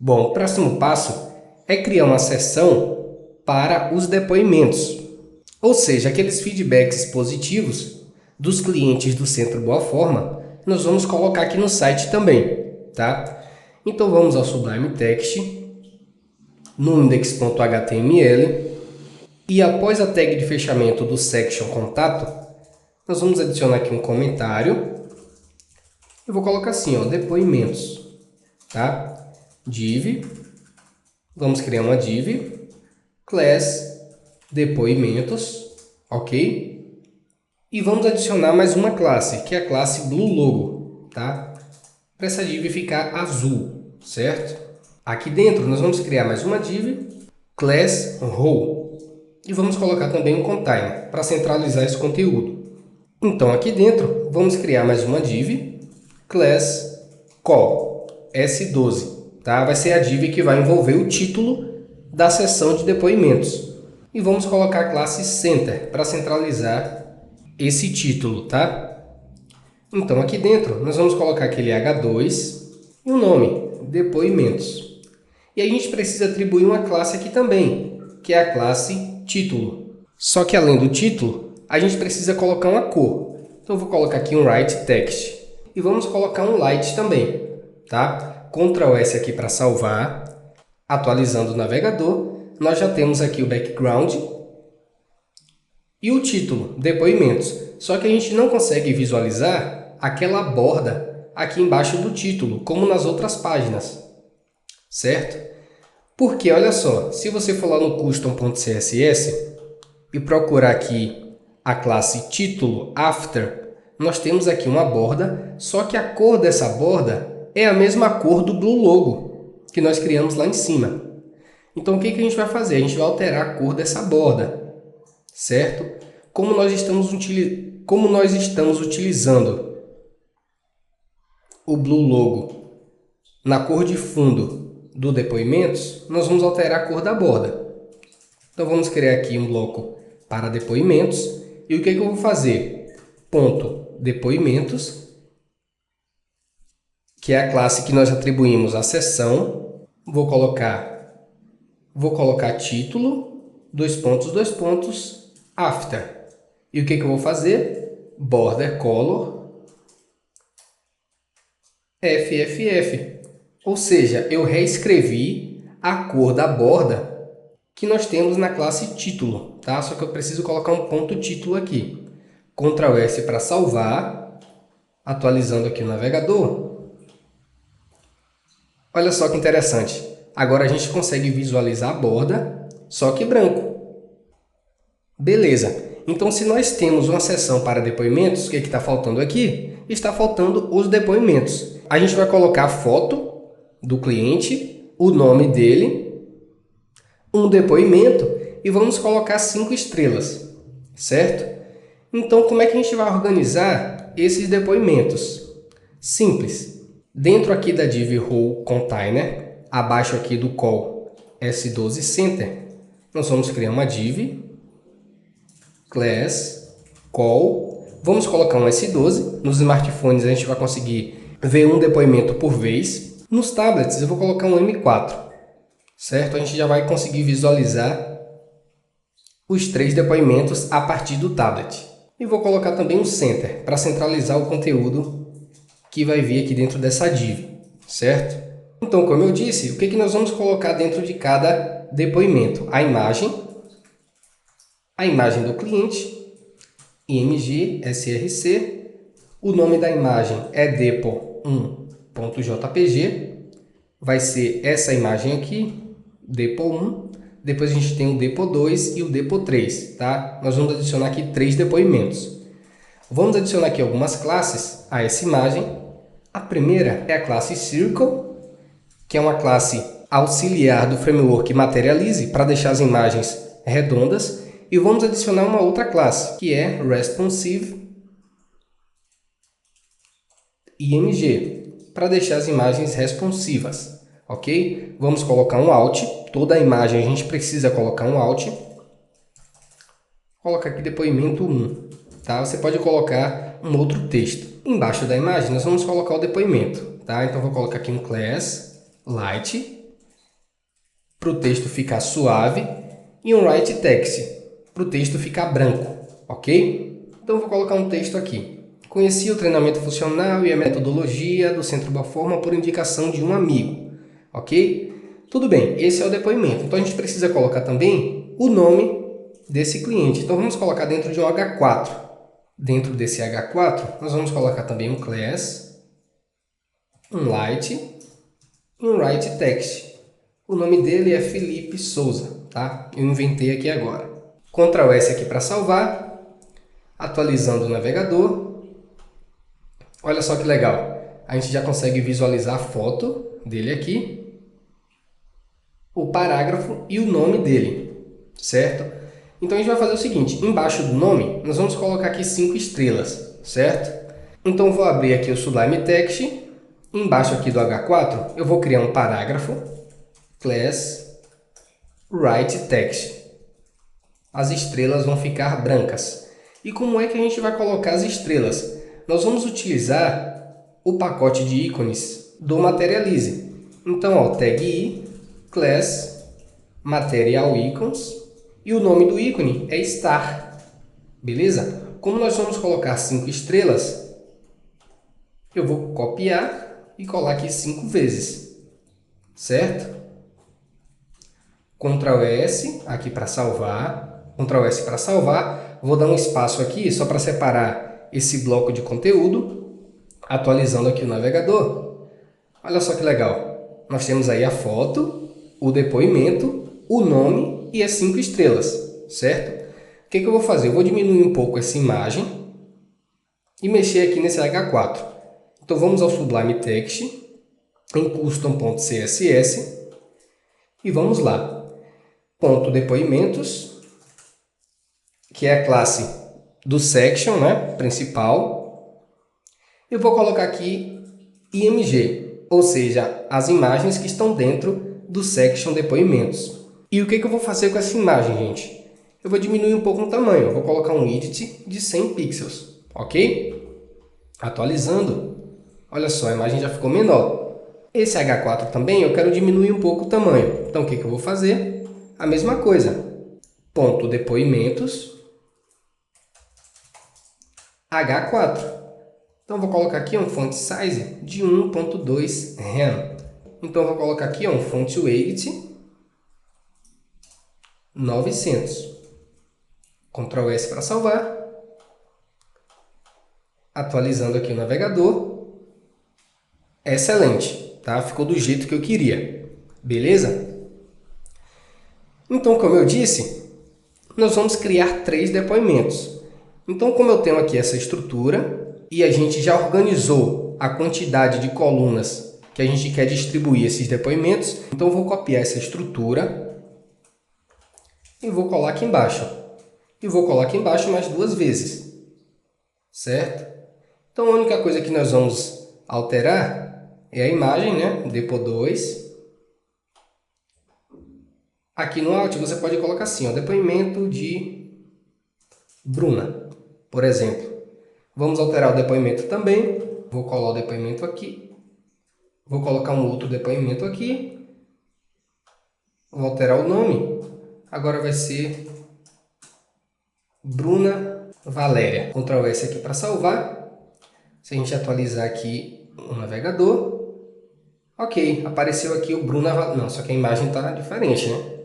Bom, o próximo passo é criar uma seção para os depoimentos, ou seja, aqueles feedbacks positivos dos clientes do Centro Boa Forma, nós vamos colocar aqui no site também, tá? Então vamos ao Sublime Text, no index.html, e após a tag de fechamento do section contato, nós vamos adicionar aqui um comentário. Eu vou colocar assim, ó, depoimentos, tá? Div, vamos criar uma div, class, depoimentos, ok? E vamos adicionar mais uma classe, que é a classe BlueLogo, tá? Para essa div ficar azul, certo? Aqui dentro nós vamos criar mais uma div, class row, e vamos colocar também um container para centralizar esse conteúdo. Então aqui dentro vamos criar mais uma div, class call, S12. Tá? Vai ser a div que vai envolver o título da seção de depoimentos. E vamos colocar a classe center para centralizar esse título. Tá? Então, aqui dentro, nós vamos colocar aquele H2 e o nome, depoimentos. E a gente precisa atribuir uma classe aqui também, que é a classe título. Só que além do título, a gente precisa colocar uma cor. Então, eu vou colocar aqui um write text. E vamos colocar um light também. Tá? Ctrl S aqui para salvar, atualizando o navegador, nós já temos aqui o background e o título, depoimentos. Só que a gente não consegue visualizar aquela borda aqui embaixo do título, como nas outras páginas, certo? Porque, olha só, se você for lá no custom.css e procurar aqui a classe título after, nós temos aqui uma borda, só que a cor dessa borda é a mesma cor do BlueLogo que nós criamos lá em cima. Então, o que a gente vai fazer? A gente vai alterar a cor dessa borda, certo? Como nós estamos utilizando o BlueLogo na cor de fundo do depoimentos, nós vamos alterar a cor da borda. Então, vamos criar aqui um bloco para depoimentos. E o que eu vou fazer? Ponto depoimentos, que é a classe que nós atribuímos à seção. Vou colocar título, dois pontos, after. E o que eu vou fazer? Border color, FFF. Ou seja, eu reescrevi a cor da borda que nós temos na classe título, tá? Só que eu preciso colocar um ponto título aqui. Ctrl S para salvar, atualizando aqui o navegador. Olha só que interessante. Agora a gente consegue visualizar a borda, só que branco. Beleza. Então, se nós temos uma seção para depoimentos, o que está faltando aqui? Está faltando os depoimentos. A gente vai colocar a foto do cliente, o nome dele, um depoimento e vamos colocar 5 estrelas, certo? Então, como é que a gente vai organizar esses depoimentos? Simples. Dentro aqui da div row container, abaixo aqui do call S12 center, nós vamos criar uma div class call. Vamos colocar um S12. Nos smartphones a gente vai conseguir ver um depoimento por vez. Nos tablets eu vou colocar um M4, certo? A gente já vai conseguir visualizar os 3 depoimentos a partir do tablet. E vou colocar também um center para centralizar o conteúdo que vai vir aqui dentro dessa div, certo? Então, como eu disse, o que nós vamos colocar dentro de cada depoimento? A imagem do cliente, img, src, o nome da imagem é depo1.jpg, vai ser essa imagem aqui, depo1, depois a gente tem o depo2 e o depo3, tá? Nós vamos adicionar aqui 3 depoimentos. Vamos adicionar aqui algumas classes a essa imagem. A primeira é a classe Circle, que é uma classe auxiliar do framework Materialize para deixar as imagens redondas. E vamos adicionar uma outra classe, que é Responsive img, para deixar as imagens responsivas. Ok? Vamos colocar um alt. Toda a imagem a gente precisa colocar um alt. Coloca aqui depoimento 1. Tá? Você pode colocar um outro texto. Embaixo da imagem nós vamos colocar o depoimento. Tá? Então vou colocar aqui um class light para o texto ficar suave, e um write text, para o texto ficar branco, ok? Então, eu vou colocar um texto aqui. Conheci o treinamento funcional e a metodologia do Centro Boa Forma por indicação de um amigo, ok? Tudo bem, esse é o depoimento. Então, a gente precisa colocar também o nome desse cliente. Então, vamos colocar dentro de um H4. Dentro desse H4, nós vamos colocar também um class, um light e um write text. O nome dele é Felipe Souza, tá? Eu inventei aqui agora. Ctrl S aqui para salvar, atualizando o navegador. Olha só que legal, a gente já consegue visualizar a foto dele aqui, o parágrafo e o nome dele, certo? Então a gente vai fazer o seguinte, embaixo do nome nós vamos colocar aqui 5 estrelas, certo? Então eu vou abrir aqui o Sublime Text, embaixo aqui do H4 eu vou criar um parágrafo, class write text. As estrelas vão ficar brancas. E como é que a gente vai colocar as estrelas? Nós vamos utilizar o pacote de ícones do Materialize. Então, ó, tag i, class, material icons, e o nome do ícone é star. Beleza? Como nós vamos colocar 5 estrelas, eu vou copiar e colar aqui 5 vezes. Certo? Ctrl S aqui para salvar. Ctrl S para salvar. Vou dar um espaço aqui só para separar esse bloco de conteúdo, atualizando aqui o navegador. Olha só que legal. Nós temos aí a foto, o depoimento, o nome e as 5 estrelas, certo? O que eu vou fazer? Eu vou diminuir um pouco essa imagem e mexer aqui nesse H4. Então vamos ao Sublime Text, em custom.css e vamos lá. Ponto depoimentos, que é a classe do section, né, principal. Eu vou colocar aqui img, ou seja, as imagens que estão dentro do section depoimentos. E o que eu vou fazer com essa imagem, gente? Eu vou diminuir um pouco o tamanho, eu vou colocar um width de 100 pixels, ok? Atualizando, olha só, a imagem já ficou menor. Esse H4 também eu quero diminuir um pouco o tamanho, então o que eu vou fazer? A mesma coisa, ponto depoimentos, H4. Então, vou colocar aqui um font size de 1.2 rem. Então, vou colocar aqui um font weight 900. Ctrl S para salvar. Atualizando aqui o navegador. Excelente, tá? Ficou do jeito que eu queria. Beleza? Então, como eu disse, nós vamos criar 3 depoimentos. Então, como eu tenho aqui essa estrutura e a gente já organizou a quantidade de colunas que a gente quer distribuir esses depoimentos, então eu vou copiar essa estrutura e vou colar aqui embaixo. E vou colar aqui embaixo mais 2 vezes, certo? Então, a única coisa que nós vamos alterar é a imagem, né? Depo2. Aqui no Alt você pode colocar assim, ó, depoimento de Bruna, por exemplo. Vamos alterar o depoimento também. Vou colar o depoimento aqui. Vou colocar um outro depoimento aqui. Vou alterar o nome. Agora vai ser Bruna Valéria. Ctrl S aqui para salvar. Se a gente atualizar aqui o navegador. Ok, apareceu aqui o Bruna Valéria. Não, só que a imagem está diferente, né?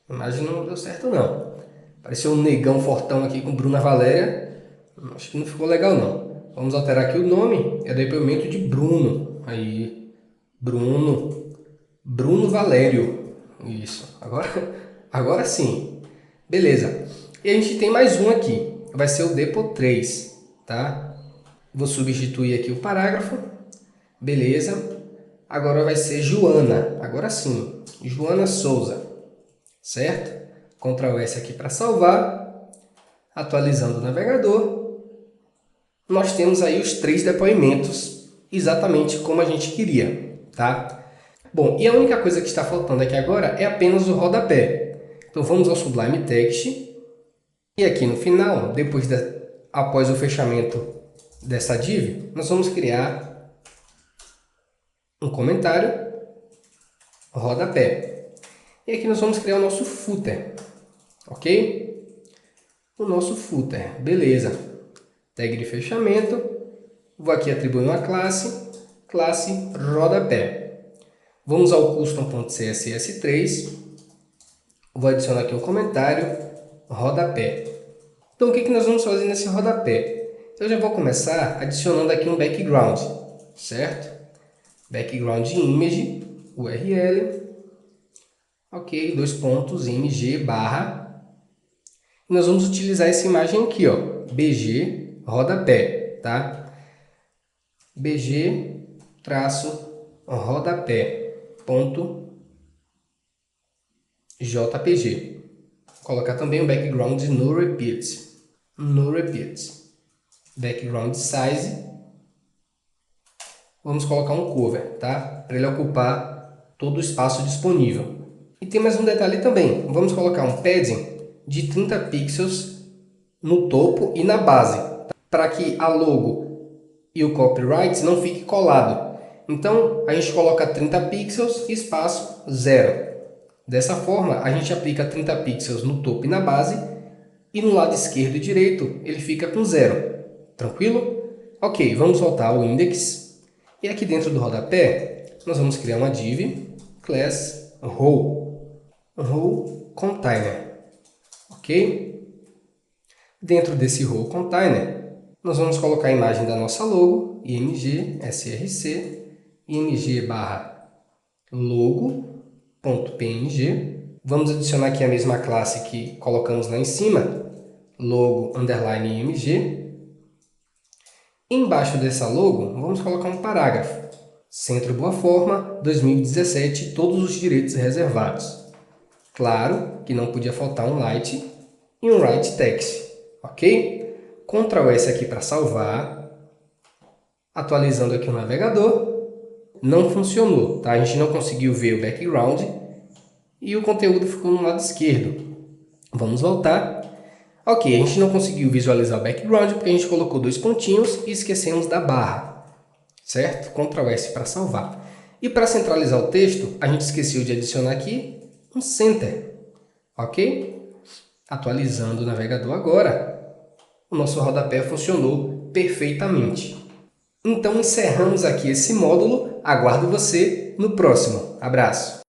A imagem não deu certo, não. Apareceu um negão fortão aqui com Bruna Valéria. Acho que não ficou legal, não. Vamos alterar aqui o nome. É depoimento de Bruno. Aí, Bruno. Bruno Valério. Isso. Agora sim. Beleza. E a gente tem mais um aqui. Vai ser o depo3, tá? Vou substituir aqui o parágrafo. Beleza. Agora vai ser Joana. Agora sim. Joana Souza. Certo? Ctrl S aqui para salvar. Atualizando o navegador. Nós temos aí os 3 depoimentos, exatamente como a gente queria, tá? Bom, e a única coisa que está faltando aqui agora é apenas o rodapé. Então, vamos ao Sublime Text. E aqui no final, após o fechamento dessa div, nós vamos criar um comentário, rodapé. E aqui nós vamos criar o nosso footer, ok? O nosso footer, beleza. Tag de fechamento, vou aqui atribuir uma classe rodapé. Vamos ao custom.css3, vou adicionar aqui um comentário, rodapé. Então o que nós vamos fazer nesse rodapé? Eu já vou começar adicionando aqui um background, certo? Background image, URL, ok, img barra. E nós vamos utilizar essa imagem aqui, ó, bg rodapé, tá? bg rodapé ponto jpg. Vou colocar também o background no repeat. Background size. Vamos colocar um cover, tá? Para ele ocupar todo o espaço disponível. E tem mais um detalhe também. Vamos colocar um padding de 30 pixels no topo e na base, tá? Para que a logo e o copyright não fique colado. Então, a gente coloca 30 pixels, espaço 0. Dessa forma, a gente aplica 30 pixels no topo e na base, e no lado esquerdo e direito ele fica com 0. Tranquilo? Ok, vamos voltar ao index. E aqui dentro do rodapé, nós vamos criar uma div class row container. Ok? Dentro desse row container, nós vamos colocar a imagem da nossa logo, img src, img barra logo.png. Vamos adicionar aqui a mesma classe que colocamos lá em cima, logo underline img. Embaixo dessa logo, vamos colocar um parágrafo. Centro Boa Forma, 2017, todos os direitos reservados. Claro que não podia faltar um light e um write text, ok? Ctrl S aqui para salvar. Atualizando aqui o navegador. Não funcionou, tá? A gente não conseguiu ver o background e o conteúdo ficou no lado esquerdo. Vamos voltar. Ok, a gente não conseguiu visualizar o background porque a gente colocou dois pontinhos e esquecemos da barra, certo? Ctrl S para salvar. E para centralizar o texto, a gente esqueceu de adicionar aqui um center, ok? Atualizando o navegador agora, o nosso rodapé funcionou perfeitamente. Então encerramos aqui esse módulo, aguardo você no próximo. Abraço!